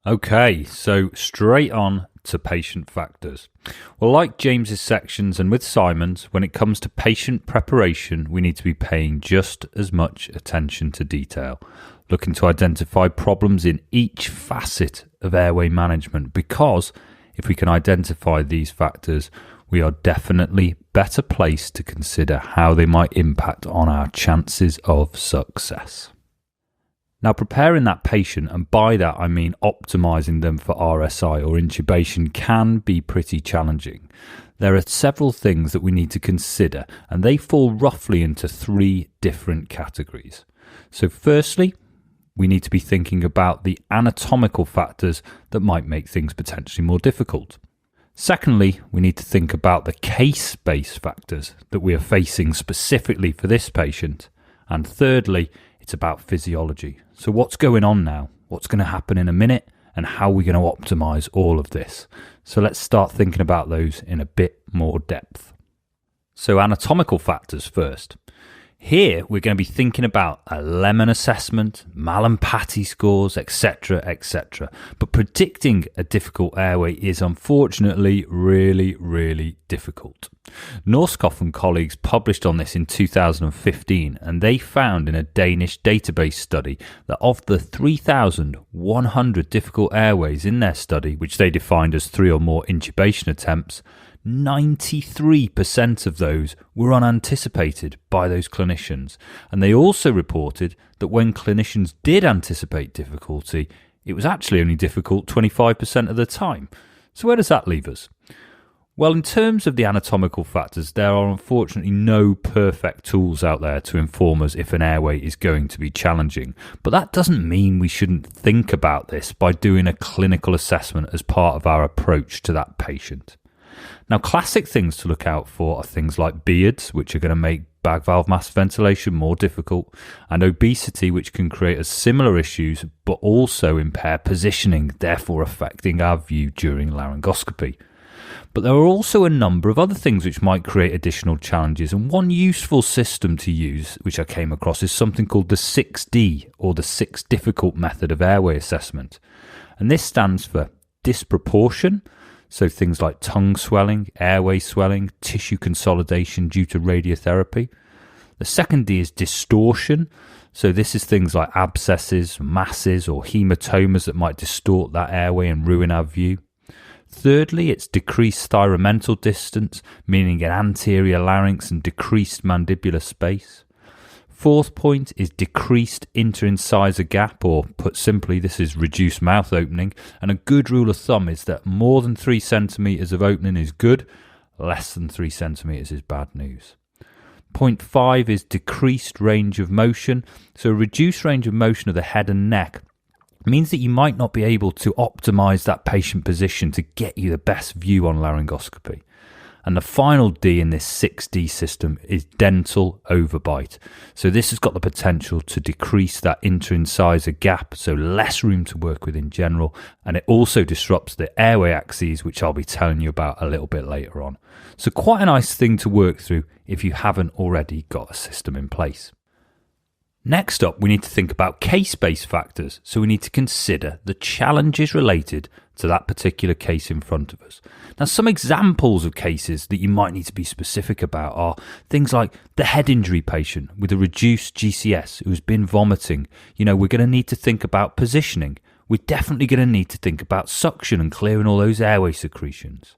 Okay, so straight on to patient factors. Well, like James's sections and with Simon's, when it comes to patient preparation, we need to be paying just as much attention to detail, looking to identify problems in each facet of airway management, because if we can identify these factors, we are definitely better placed to consider how they might impact on our chances of success. Now, preparing that patient, and by that I mean optimising them for RSI or intubation, can be pretty challenging. There are several things that we need to consider, and they fall roughly into three different categories. So firstly, we need to be thinking about the anatomical factors that might make things potentially more difficult. Secondly, we need to think about the case-based factors that we are facing specifically for this patient. And thirdly, it's about physiology. So what's going on now? What's going to happen in a minute? And how are we going to optimize all of this? So let's start thinking about those in a bit more depth. So anatomical factors first. Here we're going to be thinking about a Lemon assessment, Mallampati scores, etc, etc. But predicting a difficult airway is unfortunately really difficult. Norskov and colleagues published on this in 2015, and they found in a Danish database study that of the 3,100 difficult airways in their study, which they defined as 3 or more intubation attempts, 93% of those were unanticipated by those clinicians. And they also reported that when clinicians did anticipate difficulty, it was actually only difficult 25% of the time. So where does that leave us? Well, in terms of the anatomical factors, there are unfortunately no perfect tools out there to inform us if an airway is going to be challenging. But that doesn't mean we shouldn't think about this by doing a clinical assessment as part of our approach to that patient. Now, classic things to look out for are things like beards, which are going to make bag valve mask ventilation more difficult, and obesity, which can create as similar issues but also impair positioning, therefore affecting our view during laryngoscopy. But there are also a number of other things which might create additional challenges, and one useful system to use, which I came across, is something called the 6D, or the 6 difficult method of airway assessment. And this stands for disproportion, so things like tongue swelling, airway swelling, tissue consolidation due to radiotherapy. The second D is distortion, so this is things like abscesses, masses or hematomas that might distort that airway and ruin our view. Thirdly, it's decreased thyromental distance, meaning an anterior larynx and decreased mandibular space. Fourth point is decreased interincisor gap, or put simply, this is reduced mouth opening, and a good rule of thumb is that more than 3 centimetres of opening is good, less than 3 centimetres is bad news. Point 5 is decreased range of motion, so reduced range of motion of the head and neck means that you might not be able to optimise that patient position to get you the best view on laryngoscopy. And the final D in this 6D system is dental overbite. So this has got the potential to decrease that interincisor gap, so less room to work with in general. And it also disrupts the airway axes, which I'll be telling you about a little bit later on. So quite a nice thing to work through if you haven't already got a system in place. Next up, we need to think about case-based factors. So we need to consider the challenges related to that particular case in front of us. Now, some examples of cases that you might need to be specific about are things like the head injury patient with a reduced GCS who's been vomiting. We're going to need to think about positioning. We're definitely going to need to think about suction and clearing all those airway secretions.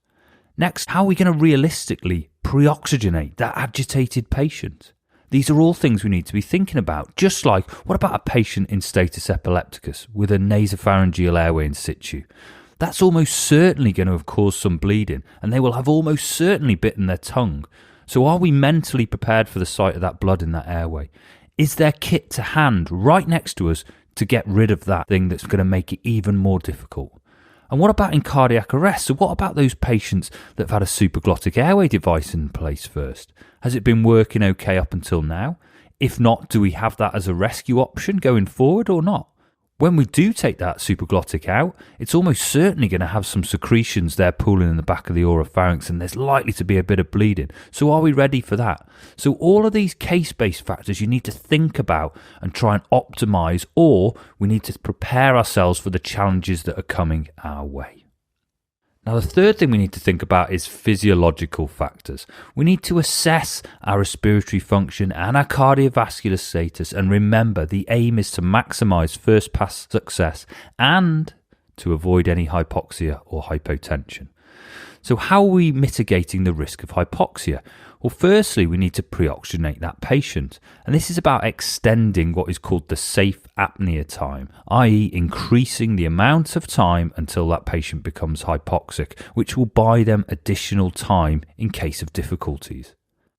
Next, how are we going to realistically pre-oxygenate that agitated patient? These are all things we need to be thinking about. Just like, what about a patient in status epilepticus with a nasopharyngeal airway in situ? That's almost certainly going to have caused some bleeding, and they will have almost certainly bitten their tongue. So are we mentally prepared for the sight of that blood in that airway? Is there kit to hand right next to us to get rid of that thing that's going to make it even more difficult? And what about in cardiac arrest? So what about those patients that have had a supraglottic airway device in place first? Has it been working okay up until now? If not, do we have that as a rescue option going forward or not? When we do take that supraglottic out, it's almost certainly going to have some secretions there pooling in the back of the oropharynx, and there's likely to be a bit of bleeding. So are we ready for that? So all of these case-based factors you need to think about and try and optimize, or we need to prepare ourselves for the challenges that are coming our way. Now, the third thing we need to think about is physiological factors. We need to assess our respiratory function and our cardiovascular status, and remember, the aim is to maximize first pass success and to avoid any hypoxia or hypotension. So how are we mitigating the risk of hypoxia? Well, firstly, we need to pre-oxygenate that patient. And this is about extending what is called the safe apnea time, i.e. increasing the amount of time until that patient becomes hypoxic, which will buy them additional time in case of difficulties.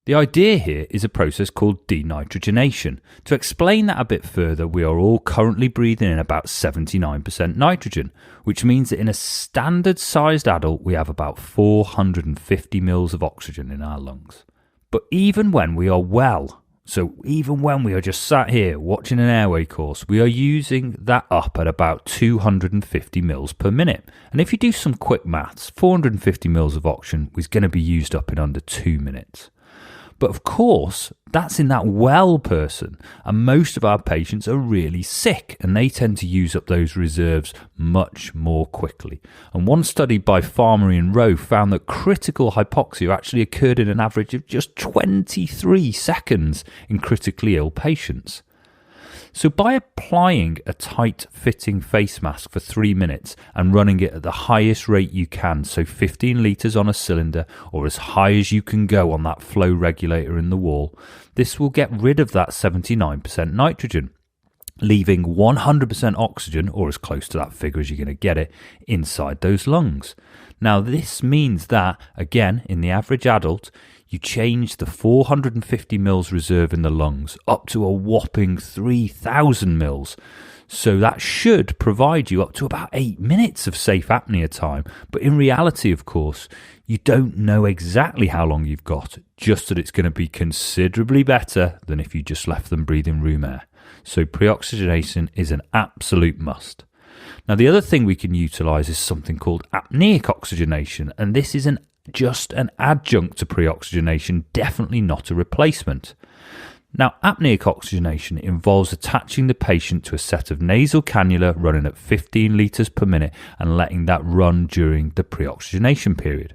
The idea here is a process called denitrogenation. To explain that a bit further, we are all currently breathing in about 79% nitrogen, which means that in a standard sized adult we have about 450 mils of oxygen in our lungs. But even when we are well, so even when we are just sat here watching an airway course, we are using that up at about 250 mils per minute. And if you do some quick maths, 450 mils of oxygen is going to be used up in under 2 minutes. But of course, that's in that well person, and most of our patients are really sick and they tend to use up those reserves much more quickly. And one study by Farmer and Rowe found that critical hypoxia actually occurred in an average of just 23 seconds in critically ill patients. So by applying a tight-fitting face mask for 3 minutes and running it at the highest rate you can, so 15 litres on a cylinder or as high as you can go on that flow regulator in the wall, this will get rid of that 79% nitrogen, leaving 100% oxygen, or as close to that figure as you're going to get it, inside those lungs. Now this means that, again, in the average adult, you change the 450 mils reserve in the lungs up to a whopping 3,000 mils. So that should provide you up to about 8 minutes of safe apnea time. But in reality, of course, you don't know exactly how long you've got, just that it's going to be considerably better than if you just left them breathing room air. So pre-oxygenation is an absolute must. Now, the other thing we can utilise is something called apneic oxygenation, and this is just an adjunct to pre-oxygenation, definitely not a replacement. Now, apneic oxygenation involves attaching the patient to a set of nasal cannula running at 15 litres per minute and letting that run during the pre-oxygenation period.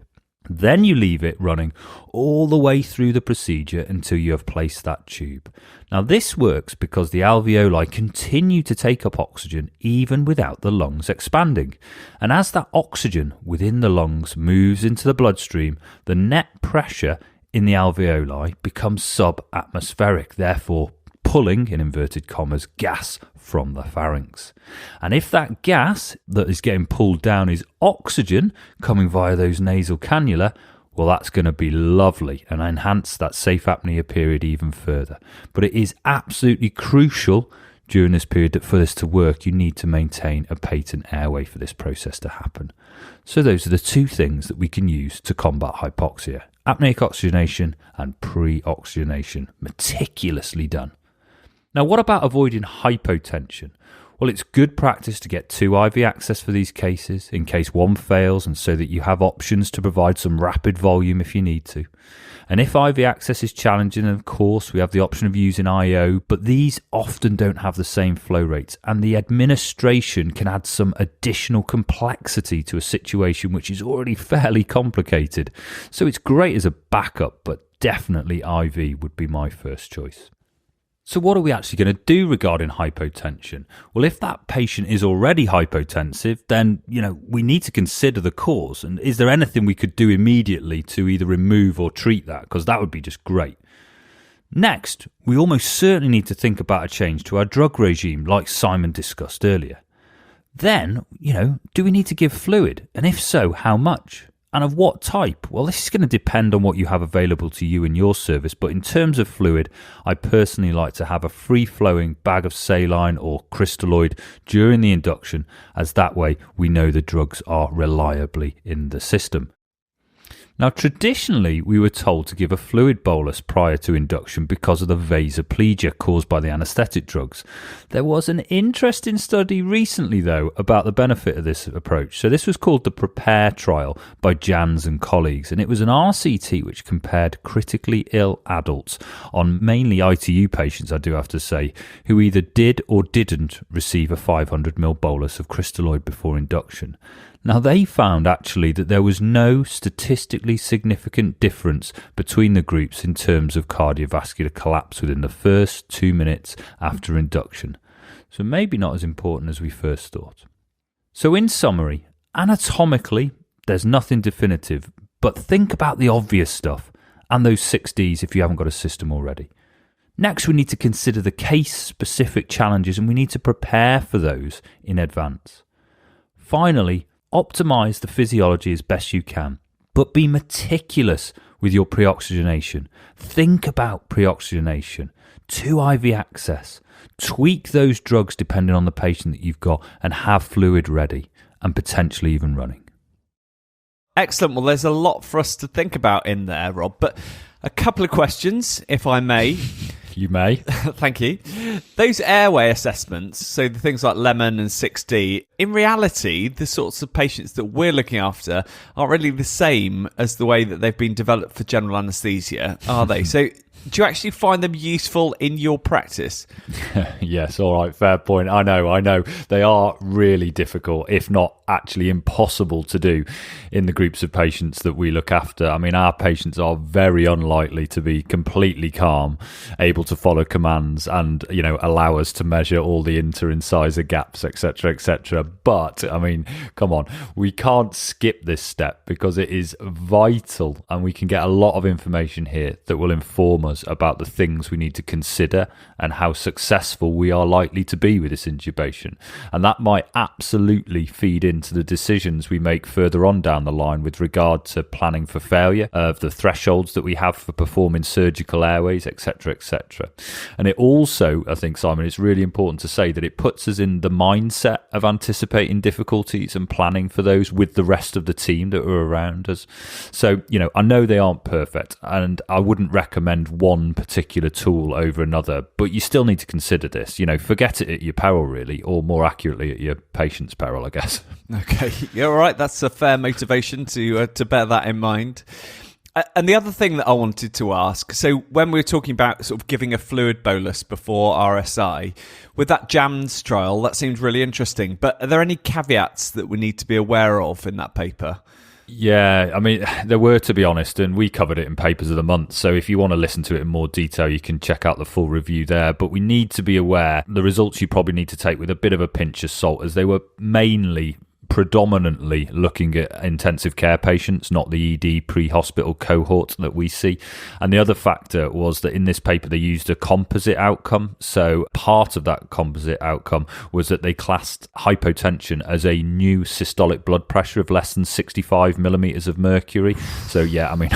Then you leave it running all the way through the procedure until you have placed that tube. Now, this works because the alveoli continue to take up oxygen even without the lungs expanding. And as that oxygen within the lungs moves into the bloodstream, the net pressure in the alveoli becomes subatmospheric, therefore pulling, in inverted commas, gas from the pharynx. And if that gas that is getting pulled down is oxygen coming via those nasal cannula, well, that's going to be lovely and enhance that safe apnea period even further. But it is absolutely crucial during this period that for this to work, you need to maintain a patent airway for this process to happen. So those are the two things that we can use to combat hypoxia: apneic oxygenation and pre-oxygenation, meticulously done. Now, what about avoiding hypotension? Well, it's good practice to get 2 IV access for these cases in case one fails, and so that you have options to provide some rapid volume if you need to. And if IV access is challenging, then of course we have the option of using IO, but these often don't have the same flow rates, and the administration can add some additional complexity to a situation which is already fairly complicated. So it's great as a backup, but definitely IV would be my first choice. So what are we actually going to do regarding hypotension? Well, if that patient is already hypotensive, then, we need to consider the cause. And is there anything we could do immediately to either remove or treat that? Because that would be just great. Next, we almost certainly need to think about a change to our drug regime, like Simon discussed earlier. Then, do we need to give fluid? And if so, how much? And of what type? Well, this is going to depend on what you have available to you in your service, but in terms of fluid, I personally like to have a free-flowing bag of saline or crystalloid during the induction, as that way we know the drugs are reliably in the system. Now, traditionally, we were told to give a fluid bolus prior to induction because of the vasoplegia caused by the anaesthetic drugs. There was an interesting study recently, though, about the benefit of this approach. So this was called the PREPARE trial by Jans and colleagues, and it was an RCT which compared critically ill adults on mainly ITU patients, I do have to say, who either did or didn't receive a 500ml bolus of crystalloid before induction. Now, they found actually that there was no statistically significant difference between the groups in terms of cardiovascular collapse within the first 2 minutes after induction. So maybe not as important as we first thought. So in summary, anatomically, there's nothing definitive, but think about the obvious stuff and those 6Ds if you haven't got a system already. Next, we need to consider the case-specific challenges and we need to prepare for those in advance. Finally, optimize the physiology as best you can, but be meticulous with your pre-oxygenation. Think about pre-oxygenation, 2 IV access, tweak those drugs depending on the patient that you've got, and have fluid ready and potentially even running. Excellent. Well, there's a lot for us to think about in there, Rob, but a couple of questions, if I may. You may. Thank you. Those airway assessments, so the things like Lemon and 6D, in reality, the sorts of patients that we're looking after aren't really the same as the way that they've been developed for general anaesthesia, are they? So do you actually find them useful in your practice? Yes, all right, fair point. I know. They are really difficult, if not actually impossible to do in the groups of patients that we look after. I mean, our patients are very unlikely to be completely calm, able to follow commands and, allow us to measure all the inter-incisor gaps, etc., etc. But, I mean, come on, we can't skip this step because it is vital and we can get a lot of information here that will inform us about the things we need to consider and how successful we are likely to be with this intubation. And that might absolutely feed into the decisions we make further on down the line with regard to planning for failure, of the thresholds that we have for performing surgical airways, etc., etc. And it also, I think, Simon, it's really important to say that it puts us in the mindset of anticipating difficulties and planning for those with the rest of the team that are around us. So, I know they aren't perfect and I wouldn't recommend one particular tool over another, but you still need to consider this. Forget it at your peril, really, or more accurately, at your patient's peril, I guess. Okay, you're right. That's a fair motivation to bear that in mind. And the other thing that I wanted to ask, so when we were talking about sort of giving a fluid bolus before RSI, with that JAMS trial, that seems really interesting. But are there any caveats that we need to be aware of in that paper? Yeah, I mean, there were, to be honest, and we covered it in Papers of the Month. So if you want to listen to it in more detail, you can check out the full review there. But we need to be aware, the results you probably need to take with a bit of a pinch of salt, as they were predominantly looking at intensive care patients, not the ED pre-hospital cohort that we see. And the other factor was that in this paper they used a composite outcome. So part of that composite outcome was that they classed hypotension as a new systolic blood pressure of less than 65 millimeters of mercury. So yeah, I mean,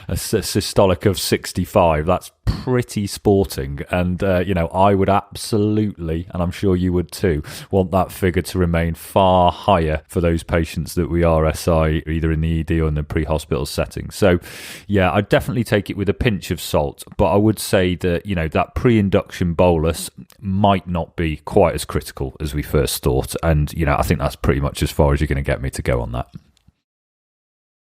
a systolic of 65, that's pretty sporting. And, I would absolutely, and I'm sure you would too, want that figure to remain far higher for those patients that we RSI either in the ED or in the pre-hospital setting. So yeah, I'd definitely take it with a pinch of salt, but I would say that, that pre-induction bolus might not be quite as critical as we first thought. And, I think that's pretty much as far as you're going to get me to go on that.